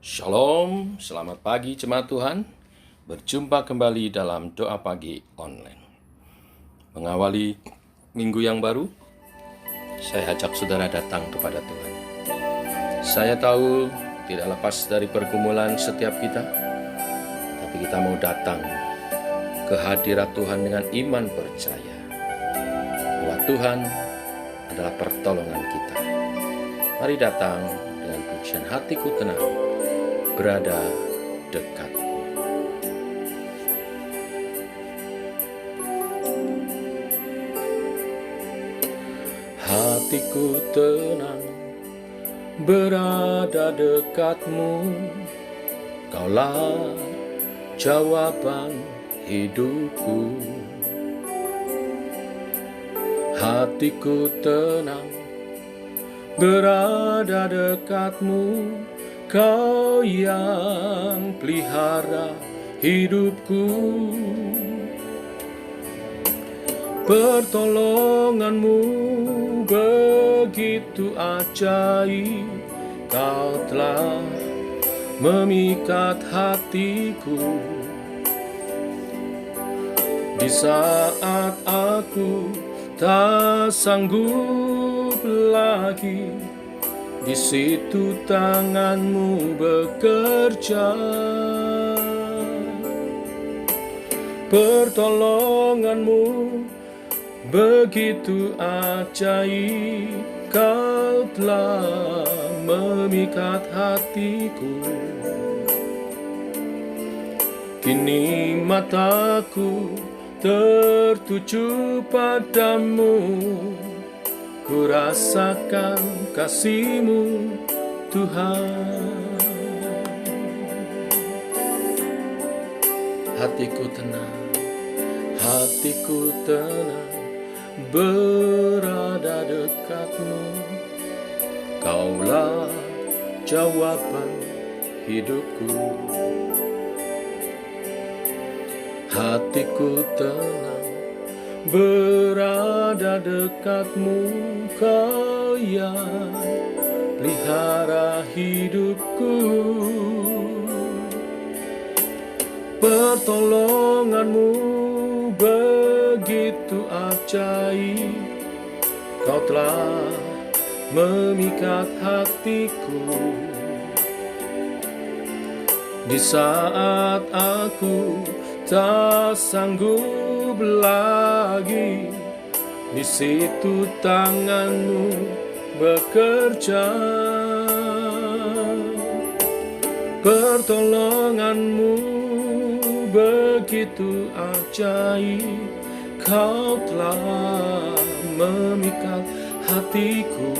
Shalom, selamat pagi jemaat Tuhan. Berjumpa kembali dalam doa pagi online. Mengawali minggu yang baru, saya ajak saudara datang kepada Tuhan. Saya tahu tidak lepas dari pergumulan setiap kita, tapi kita mau datang ke hadirat Tuhan dengan iman percaya bahwa Tuhan adalah pertolongan kita. Mari datang dengan pujian hatiku tenang, berada dekat. Hatiku tenang, berada dekatmu. Kaulah jawaban hidupku. Hatiku tenang, berada dekatmu. Kau yang pelihara hidupku. Pertolonganmu begitu ajaib, Kau telah memikat hatiku. Di saat aku tak sanggup lagi, di situ tanganmu bekerja. Pertolonganmu begitu ajaib, Kau telah memikat hatiku. Kini mataku tertuju padamu, ku rasakan kasih-Mu Tuhan. Hatiku tenang, berada dekat-Mu. Kaulah jawaban hidupku. Hatiku tenang, berada dekat-Mu. Kau yang pelihara hidupku. Pertolonganmu begitu ajaib, Kau telah memikat hatiku. Di saat aku tak sanggup lagi, di situ tangan-Mu bekerja. Pertolongan-Mu begitu ajaib, Kau telah memikat hatiku.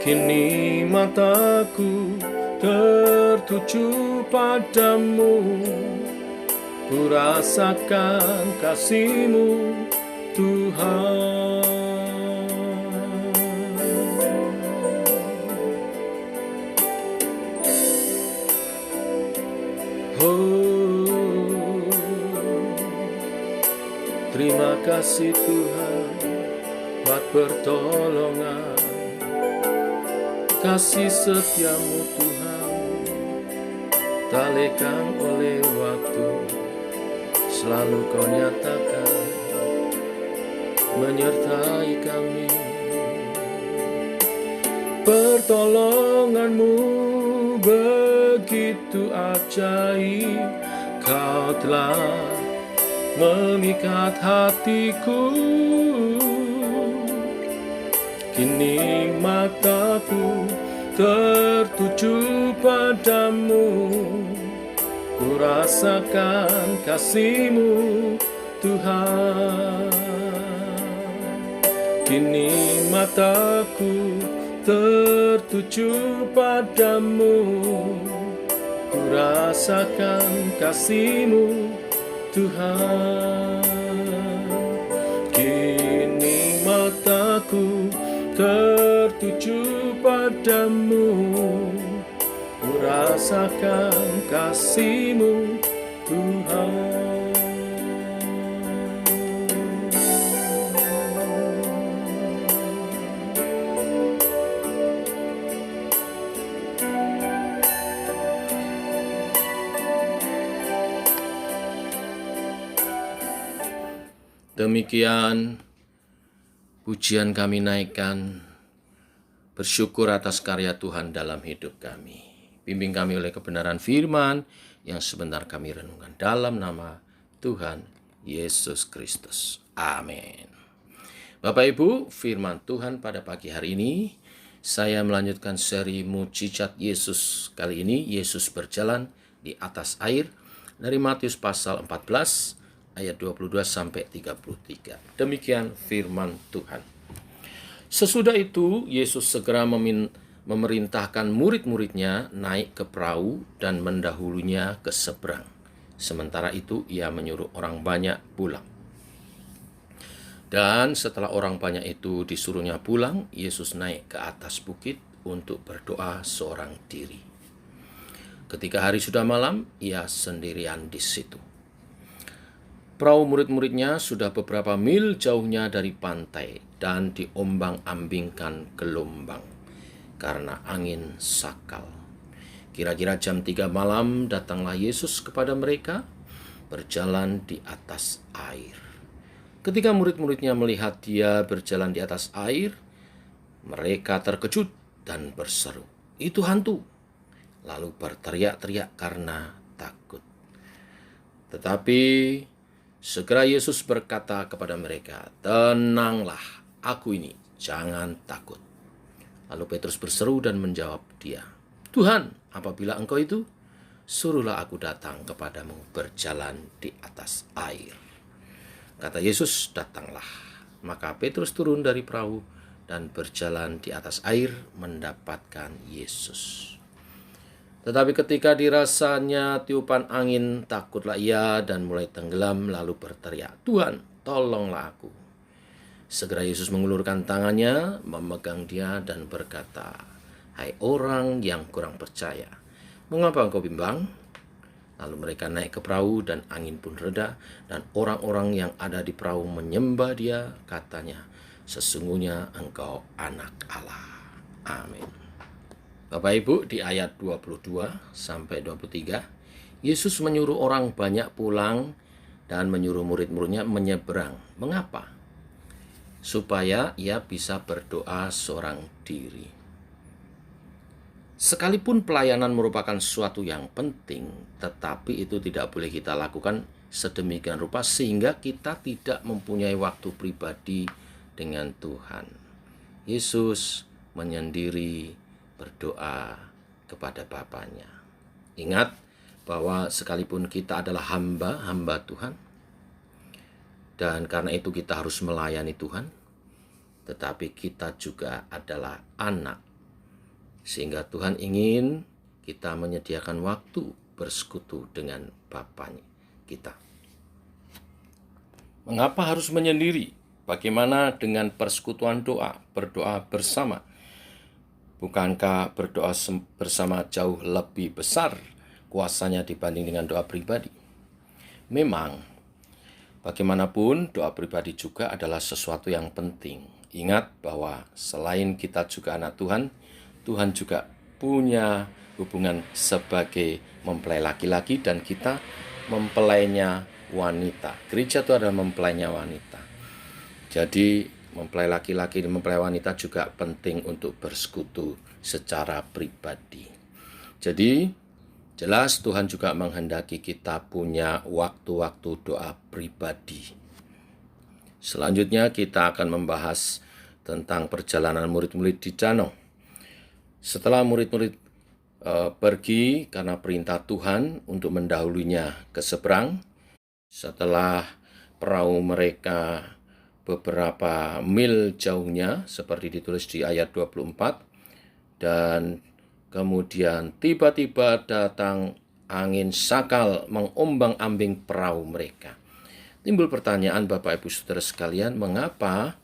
Kini mataku tertuju padamu, ku rasakan kasih-Mu Tuhan. Oh, terima kasih Tuhan buat pertolongan, kasih setia-Mu Tuhan, tak lekang oleh waktu, selalu Kau nyatakan menyertai kami. Pertolongan-Mu begitu ajaib, Kau telah memikat hatiku. Kini mataku tertuju padamu, ku rasakan kasih-Mu Tuhan. Kini mataku tertuju padamu, ku rasakan kasih-Mu Tuhan. Kini mataku tertuju padamu, ku rasakan kasih-Mu Tuhan. Demikian pujian kami naikkan, bersyukur atas karya Tuhan dalam hidup kami. Bimbing kami oleh kebenaran firman yang sebentar kami renungkan dalam nama Tuhan Yesus Kristus. Amin. Bapak Ibu, firman Tuhan pada pagi hari ini, saya melanjutkan seri Mujizat Yesus. Kali ini Yesus berjalan di atas air dari Matius pasal 14 ayat 22 sampai 33. Demikian firman Tuhan. Sesudah itu Yesus segera memerintahkan murid-muridnya naik ke perahu dan mendahulunya ke seberang. Sementara itu ia menyuruh orang banyak pulang. Dan setelah orang banyak itu disuruhnya pulang, Yesus naik ke atas bukit untuk berdoa seorang diri. Ketika hari sudah malam, ia sendirian di situ. Perahu murid-muridnya sudah beberapa mil jauhnya dari pantai dan diombang-ambingkan gelombang karena angin sakal. Kira-kira jam 3 malam datanglah Yesus kepada mereka berjalan di atas air. Ketika murid-muridnya melihat dia berjalan di atas air, mereka terkejut dan berseru, "Itu hantu!" Lalu berteriak-teriak karena takut. Tetapi segera Yesus berkata kepada mereka, "Tenanglah, aku ini, jangan takut." Lalu Petrus berseru dan menjawab dia, "Tuhan, apabila Engkau itu, suruhlah aku datang kepadamu berjalan di atas air." Kata Yesus, "Datanglah." Maka Petrus turun dari perahu dan berjalan di atas air mendapatkan Yesus. Tetapi ketika dirasanya tiupan angin, takutlah ia dan mulai tenggelam lalu berteriak, "Tuhan, tolonglah aku." Segera Yesus mengulurkan tangannya, memegang dia dan berkata, "Hai orang yang kurang percaya, mengapa engkau bimbang?" Lalu mereka naik ke perahu dan angin pun reda, dan orang-orang yang ada di perahu menyembah dia, katanya, "Sesungguhnya engkau anak Allah." Amin. Bapak Ibu, di ayat 22 sampai 23, Yesus menyuruh orang banyak pulang dan menyuruh murid-muridnya menyeberang. Mengapa? Supaya ia bisa berdoa seorang diri. Sekalipun pelayanan merupakan sesuatu yang penting, tetapi itu tidak boleh kita lakukan sedemikian rupa sehingga kita tidak mempunyai waktu pribadi dengan Tuhan. Yesus menyendiri berdoa kepada Bapanya. Ingat bahwa sekalipun kita adalah hamba Tuhan, dan karena itu kita harus melayani Tuhan, tetapi kita juga adalah anak. Sehingga Tuhan ingin kita menyediakan waktu bersekutu dengan Bapanya kita. Mengapa harus menyendiri? Bagaimana dengan persekutuan doa, berdoa bersama? Bukankah berdoa bersama jauh lebih besar kuasanya dibanding dengan doa pribadi? Memang, bagaimanapun doa pribadi juga adalah sesuatu yang penting. Ingat bahwa selain kita juga anak Tuhan, Tuhan juga punya hubungan sebagai mempelai laki-laki dan kita mempelainya wanita. Gereja itu adalah mempelainya wanita. Jadi mempelai laki-laki dan mempelai wanita juga penting untuk bersekutu secara pribadi. Jadi jelas Tuhan juga menghendaki kita punya waktu-waktu doa pribadi. Selanjutnya kita akan membahas tentang perjalanan murid-murid di danau. Setelah murid-murid pergi karena perintah Tuhan untuk mendahulunya ke seberang, setelah perahu mereka beberapa mil jauhnya, seperti ditulis di ayat 24, dan kemudian tiba-tiba datang angin sakal mengombang-ambing perahu mereka. Timbul pertanyaan Bapak Ibu Saudara sekalian, mengapa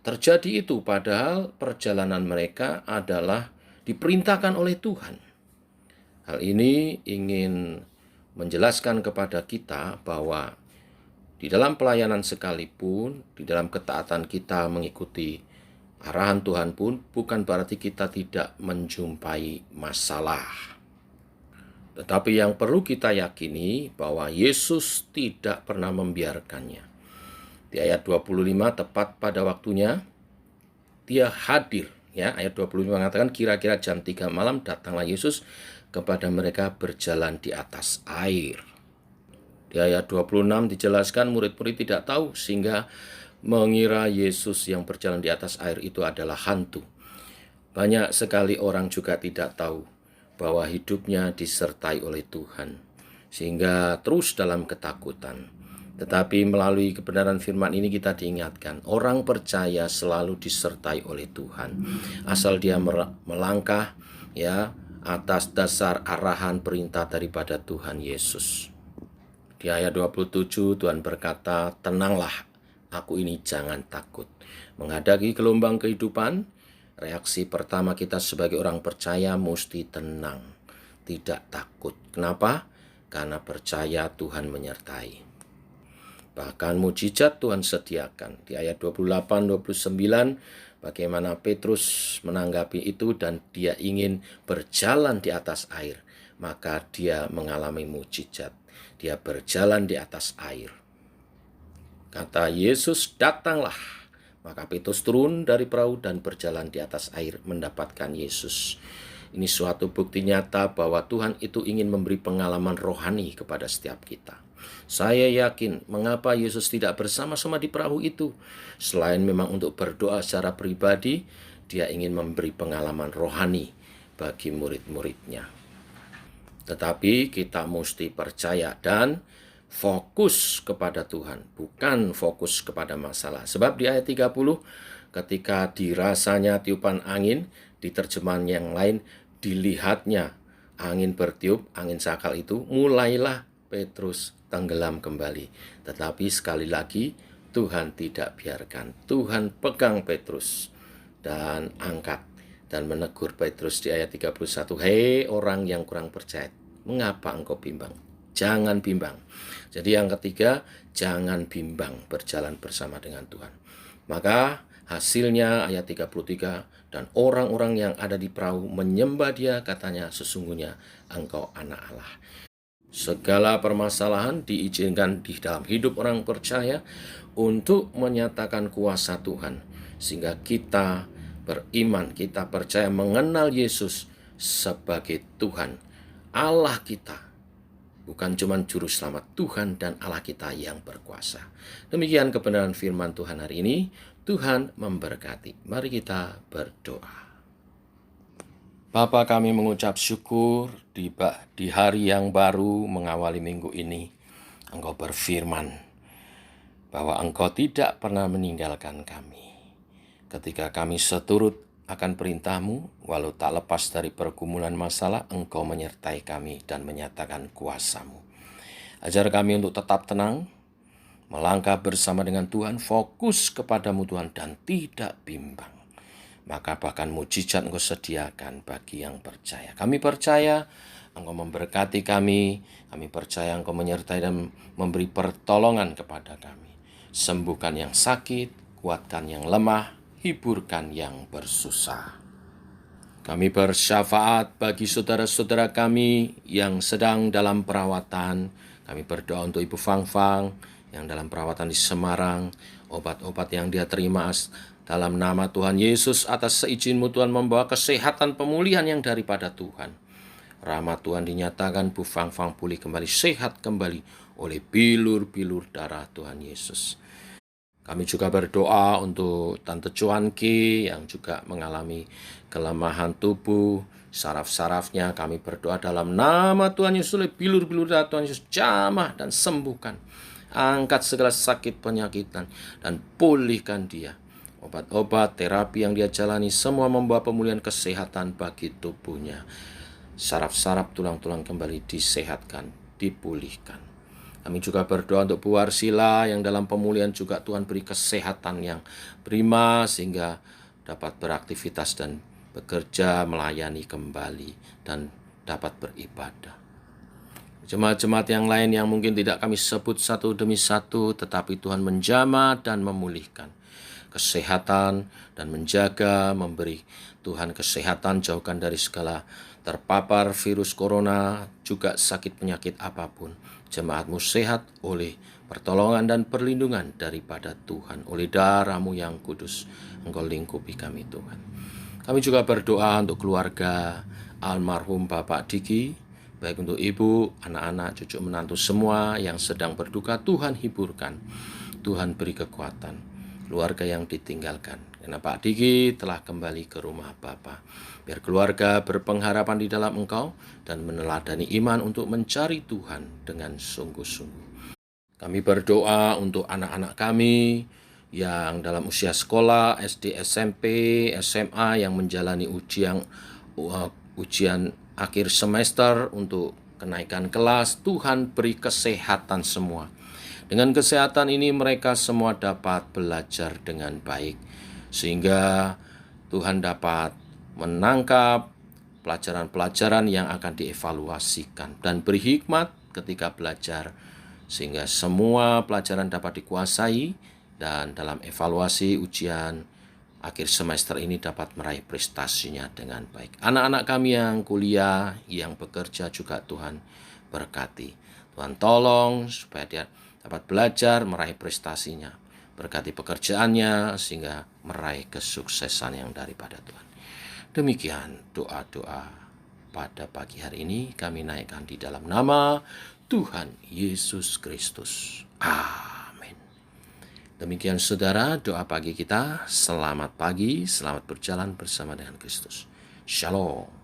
terjadi itu padahal perjalanan mereka adalah diperintahkan oleh Tuhan. Hal ini ingin menjelaskan kepada kita bahwa di dalam pelayanan sekalipun, di dalam ketaatan kita mengikuti arahan Tuhan pun bukan berarti kita tidak menjumpai masalah. Tetapi yang perlu kita yakini bahwa Yesus tidak pernah membiarkannya. Di ayat 25, tepat pada waktunya dia hadir. Ya, ayat 25 mengatakan kira-kira jam 3 malam datanglah Yesus kepada mereka berjalan di atas air. Di ayat 26 dijelaskan murid-murid tidak tahu sehingga mengira Yesus yang berjalan di atas air itu adalah hantu. Banyak sekali orang juga tidak tahu bahwa hidupnya disertai oleh Tuhan, sehingga terus dalam ketakutan. Tetapi melalui kebenaran firman ini kita diingatkan, orang percaya selalu disertai oleh Tuhan. Asal dia melangkah ya atas dasar arahan perintah daripada Tuhan Yesus. Di ayat 27 Tuhan berkata, tenanglah, aku ini jangan takut. Menghadapi gelombang kehidupan, reaksi pertama kita sebagai orang percaya mesti tenang, tidak takut. Kenapa? Karena percaya Tuhan menyertai. Bahkan mujizat Tuhan sediakan. Di ayat 28-29, bagaimana Petrus menanggapi itu dan dia ingin berjalan di atas air. Maka dia mengalami mujizat. Dia berjalan di atas air. Kata Yesus, datanglah. Maka Petrus turun dari perahu dan berjalan di atas air mendapatkan Yesus. Ini suatu bukti nyata bahwa Tuhan itu ingin memberi pengalaman rohani kepada setiap kita. Saya yakin mengapa Yesus tidak bersama-sama di perahu itu. Selain memang untuk berdoa secara pribadi, dia ingin memberi pengalaman rohani bagi murid-muridnya. Tetapi kita mesti percaya dan fokus kepada Tuhan, bukan fokus kepada masalah. Sebab di ayat 30, ketika dirasanya tiupan angin, di terjemahan yang lain, dilihatnya angin bertiup, angin sakal itu, mulailah Petrus tenggelam kembali. Tetapi sekali lagi, Tuhan tidak biarkan. Tuhan pegang Petrus dan angkat dan menegur Petrus di ayat 31. Hei orang yang kurang percaya, mengapa engkau bimbang? Jangan bimbang. Jadi yang ketiga, jangan bimbang berjalan bersama dengan Tuhan. Maka hasilnya ayat 33, dan orang-orang yang ada di perahu menyembah dia, katanya sesungguhnya engkau anak Allah. Segala permasalahan diizinkan di dalam hidup orang percaya untuk menyatakan kuasa Tuhan. Sehingga kita beriman, kita percaya mengenal Yesus sebagai Tuhan, Allah kita. Bukan cuma juru selamat, Tuhan dan Allah kita yang berkuasa. Demikian kebenaran firman Tuhan hari ini. Tuhan memberkati. Mari kita berdoa. Bapa, kami mengucap syukur di hari yang baru mengawali minggu ini. Engkau berfirman bahwa Engkau tidak pernah meninggalkan kami. Ketika kami seturut akan perintah-Mu, walau tak lepas dari pergumulan masalah, Engkau menyertai kami dan menyatakan kuasa-Mu. Ajar kami untuk tetap tenang, melangkah bersama dengan Tuhan, fokus kepadamu Tuhan, dan tidak bimbang. Maka bahkan mujizat Engkau sediakan bagi yang percaya. Kami percaya Engkau memberkati kami percaya Engkau menyertai dan memberi pertolongan kepada kami. Sembuhkan yang sakit, kuatkan yang lemah, hiburkan yang bersusah. Kami bersyafaat bagi saudara-saudara kami yang sedang dalam perawatan. Kami berdoa untuk Ibu Fang-Fang yang dalam perawatan di Semarang. Obat-obat yang dia terima dalam nama Tuhan Yesus, atas seizin-Mu Tuhan membawa kesehatan pemulihan yang daripada Tuhan. Rahmat Tuhan dinyatakan, Bu Fang-Fang pulih kembali, sehat kembali oleh bilur-bilur darah Tuhan Yesus. Kami juga berdoa untuk Tante Cuanki yang juga mengalami kelemahan tubuh, saraf-sarafnya. Kami berdoa dalam nama Tuhan Yesus, oleh bilur-bilur darah Tuhan Yesus, jamah dan sembuhkan. Angkat segala sakit penyakitan dan pulihkan dia. Obat-obat, terapi yang dia jalani semua membawa pemulihan kesehatan bagi tubuhnya. Saraf-saraf tulang-tulang kembali disehatkan, dipulihkan. Kami juga berdoa untuk Bu Warsila yang dalam pemulihan juga Tuhan beri kesehatan yang prima sehingga dapat beraktivitas dan bekerja, melayani kembali dan dapat beribadah. Jemaat-jemaat yang lain yang mungkin tidak kami sebut satu demi satu, tetapi Tuhan menjamah dan memulihkan kesehatan dan menjaga, memberi Tuhan kesehatan, jauhkan dari segala terpapar virus corona, juga sakit penyakit apapun. Jemaat-Mu sehat oleh pertolongan dan perlindungan daripada Tuhan. Oleh darah-Mu yang kudus, Engkau lingkupi kami Tuhan. Kami juga berdoa untuk keluarga almarhum Bapak Diki, baik untuk ibu, anak-anak, cucu menantu semua yang sedang berduka. Tuhan hiburkan, Tuhan beri kekuatan keluarga yang ditinggalkan, karena Pak Diki telah kembali ke rumah Bapa. Biar keluarga berpengharapan di dalam Engkau dan meneladani iman untuk mencari Tuhan dengan sungguh-sungguh. Kami berdoa untuk anak-anak kami yang dalam usia sekolah, SD, SMP, SMA, yang menjalani ujian akhir semester untuk kenaikan kelas. Tuhan beri kesehatan semua. Dengan kesehatan ini mereka semua dapat belajar dengan baik, sehingga Tuhan dapat menangkap pelajaran-pelajaran yang akan dievaluasikan dan beri hikmat ketika belajar, sehingga semua pelajaran dapat dikuasai dan dalam evaluasi ujian akhir semester ini dapat meraih prestasinya dengan baik. Anak-anak kami yang kuliah, yang bekerja juga Tuhan berkati. Tuhan tolong supaya dia dapat belajar meraih prestasinya. Berkati pekerjaannya sehingga meraih kesuksesan yang daripada Tuhan. Demikian doa-doa pada pagi hari ini kami naikkan di dalam nama Tuhan Yesus Kristus. Amin. Demikian saudara doa pagi kita. Selamat pagi, selamat berjalan bersama dengan Kristus. Shalom.